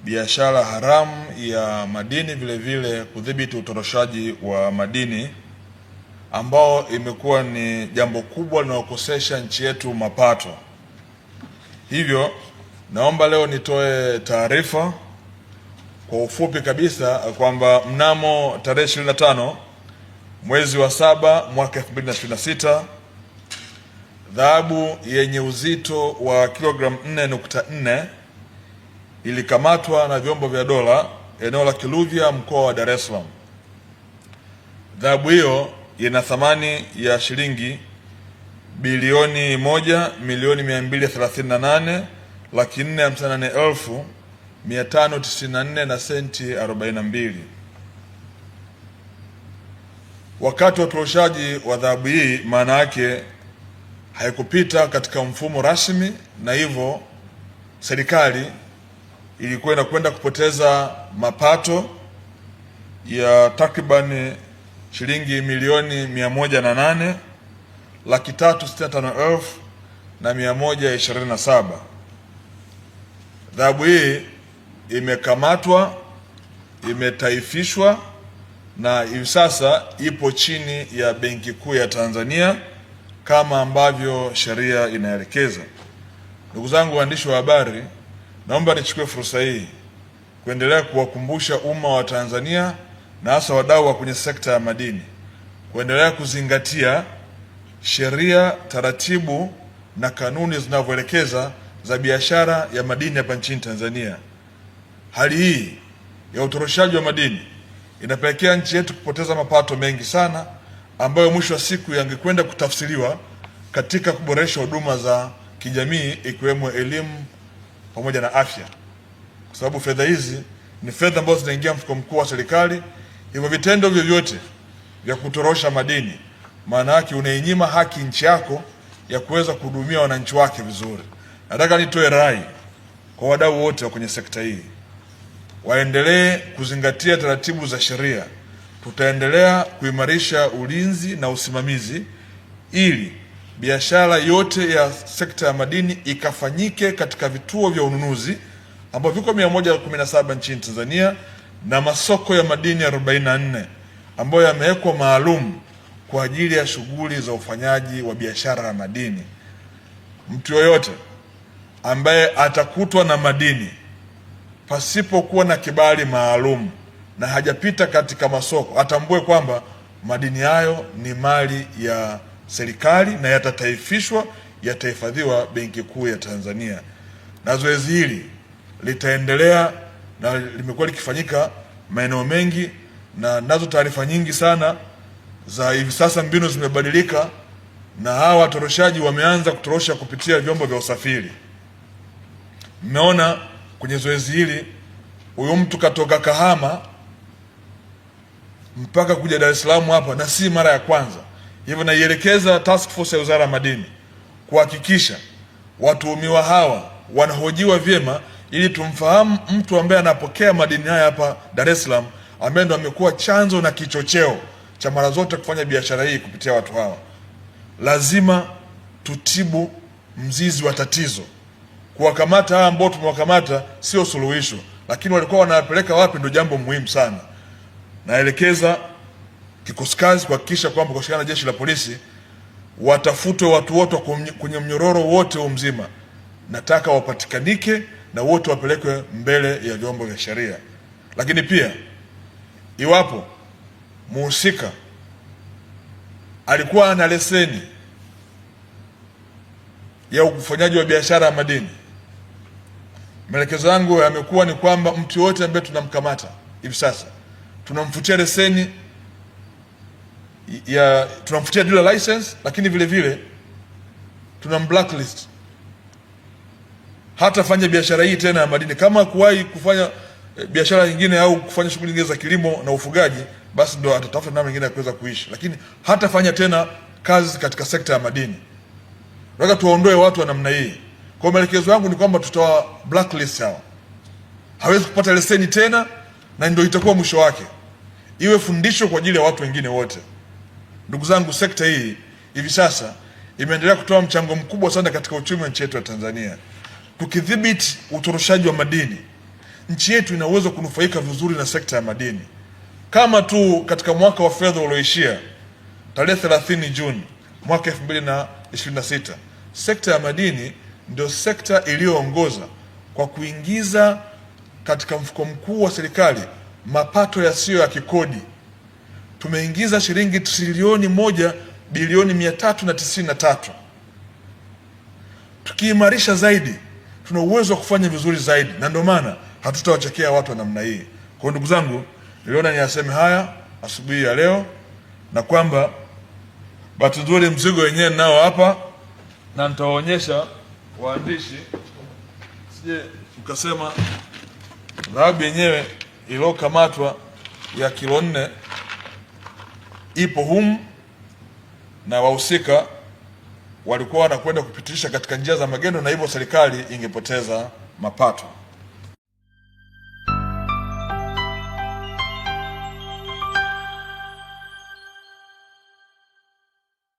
biashara haramu ya madini, vile vile kudhibiti utoroshaji wa madini ambao imekuwa ni jambo kubwa linalokosesha nchi yetu mapato. Hivyo naomba leo nitoe taarifa kwa ufupi kabisa kwamba mnamo tarehe 25 mwezi wa 7 mwaka 2026 dhahabu yenye uzito wa kilogramu 4.4 ilikamatwa na vyombo vya dola eneo la Kiluvya, mkoa wa Dar es Salaam. Dhahabu hiyo ina thamani ya shilingi bilioni 1,438,458,594 na senti 42. Wakati wa utoroshaji wa dhahabu hii, maana yake haikupita katika mfumo rasmi, na hivyo serikali ilikuwa inakwenda kupoteza mapato ya takribani shilingi milioni 108,365,127. Dhahabu hii imekamatwa, imetaifishwa na hivi sasa ipo chini ya Benki Kuu ya Tanzania kama ambavyo sheria inaelekeza. Ndugu zangu waandishi wa habari, naomba nichukue fursa hii kuendelea kuwakumbusha umma wa Tanzania na hasa wadau wa kwenye sekta ya madini kuendelea kuzingatia sheria, taratibu na kanuni zinavyoelekeza za biashara ya madini hapa nchini Tanzania. Hali hii ya utoroshaji wa madini inapelekea nchi yetu kupoteza mapato mengi sana ambayo mwisho wa siku yangekwenda kutafsiriwa katika kuboresha huduma za kijamii ikiwemo elimu pamoja na afya, kwa sababu fedha hizi ni fedha ambazo zinaingia mfuko mkuu wa serikali. Hivyo vitendo vyovyote vya kutorosha madini, maana yake unainyima haki nchi yako ya kuweza kuhudumia wananchi wake vizuri. Nataka nitoe rai kwa wadau wote wa kwenye sekta hii waendelee kuzingatia taratibu za sheria. Tutaendelea kuimarisha ulinzi na usimamizi ili biashara yote ya sekta ya madini ikafanyike katika vituo vya ununuzi ambavyo viko 117 nchini Tanzania na masoko ya madini 44 ambayo yamewekwa maalum kwa ajili ya shughuli za ufanyaji wa biashara ya madini. Mtu yoyote ambaye atakutwa na madini pasipokuwa na kibali maalum na hajapita katika masoko, atambue kwamba madini hayo ni mali ya serikali na yatataifishwa, yatahifadhiwa Benki Kuu ya Tanzania. Na zoezi hili litaendelea na limekuwa likifanyika maeneo mengi, na nazo taarifa nyingi sana za hivi sasa mbinu zimebadilika na hawa watoroshaji wameanza kutorosha kupitia vyombo vya usafiri. Mmeona kwenye zoezi hili huyu mtu katoka Kahama mpaka kuja Dar es Salaam hapa, na si mara ya kwanza. Hivyo naielekeza task force ya Wizara ya Madini kuhakikisha watuhumiwa hawa wanahojiwa vyema ili tumfahamu mtu ambaye anapokea madini haya hapa Dar es Salaam, ambaye ndo amekuwa chanzo na kichocheo cha mara zote kufanya biashara hii kupitia watu hawa. Lazima tutibu mzizi wa tatizo. Kuwakamata hawa ambao tumewakamata sio suluhisho, lakini walikuwa wanapeleka wapi ndio jambo muhimu sana. Naelekeza kikosi kazi kuhakikisha kwamba kwa kushirikiana na jeshi la polisi watafutwe watu wote kwenye mnyororo wote mzima. Nataka wapatikanike na wote wapelekwe mbele ya vyombo vya sheria. Lakini pia iwapo muhusika alikuwa ana leseni ya ufanyaji wa biashara ya madini, maelekezo yangu yamekuwa ni kwamba mtu yote ambaye tunamkamata hivi sasa tunamfutia leseni tunamfutia dealer license, lakini vile vile tunam blacklist. Hata fanya biashara hii tena ya madini. Kama kuwahi kufanya biashara nyingine au kufanya shughuli nyingine za kilimo na ufugaji, basi ndo atatafuta namna nyingine ya kuweza kuishi, lakini hata fanya tena kazi katika sekta ya madini. Nataka tuwaondoe watu wa namna hii. Kwa maelekezo yangu ni kwamba tutawa blacklist hao. Hawezi kupata leseni tena, na ndio itakuwa mwisho wake. Iwe fundisho kwa ajili ya watu wengine wote. Ndugu zangu, sekta hii hivi sasa imeendelea kutoa mchango mkubwa sana katika uchumi wa nchi yetu ya Tanzania. Tukidhibiti utoroshaji wa madini, nchi yetu ina uwezo kunufaika vizuri na sekta ya madini. Kama tu katika mwaka wa fedha ulioishia tarehe 30 Juni mwaka 2026, sekta ya madini ndio sekta iliyoongoza kwa kuingiza katika mfuko mkuu wa serikali mapato yasiyo ya kikodi. Tumeingiza shilingi trilioni 1 bilioni 393. Tukiimarisha zaidi, tuna uwezo wa kufanya vizuri zaidi, na ndio maana hatutawachekea watu wa namna hii. Kwa ndugu zangu, niliona niyaseme haya asubuhi ya leo, na kwamba bahati nzuri mzigo wenyewe nao hapa, na nitawaonyesha waandishi, sije mkasema dhahabu yenyewe iliyokamatwa ya kilo 4 ipo humu, na wahusika walikuwa wanakwenda kupitisha katika njia za magendo, na hivyo serikali ingepoteza mapato.